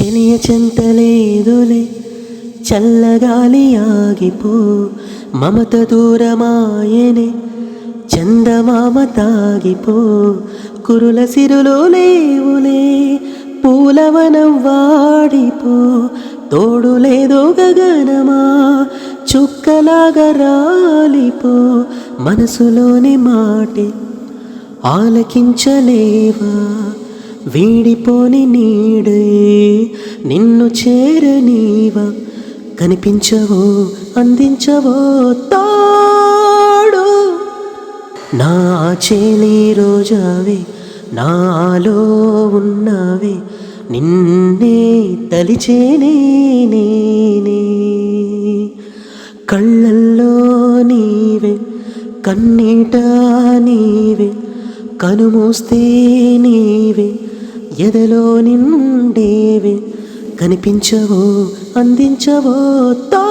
చెలియ చెంతలేదులే చల్లగాలి ఆగిపో మమత దూరమాయనే చందమామ తాగిపో కురుల సిరులు లేవులే పూలవనం వాడిపో తోడు లేదో గగనమా చుక్కలాగా రాలిపో మనసులోని మాటే ఆలకించలేవా వీడిపోని నీడే నిన్ను చేరనీవా కనిపించవో అందించవో తాడు నా చేలి రోజావే నాలో ఉన్నావే నిన్నే తలిచేనే నేనే కళ్ళల్లో నీవే కన్నీట నీవే కనుమూస్తే నీవే ఎదలో నిండేవే కనిపించవో అందించవో తా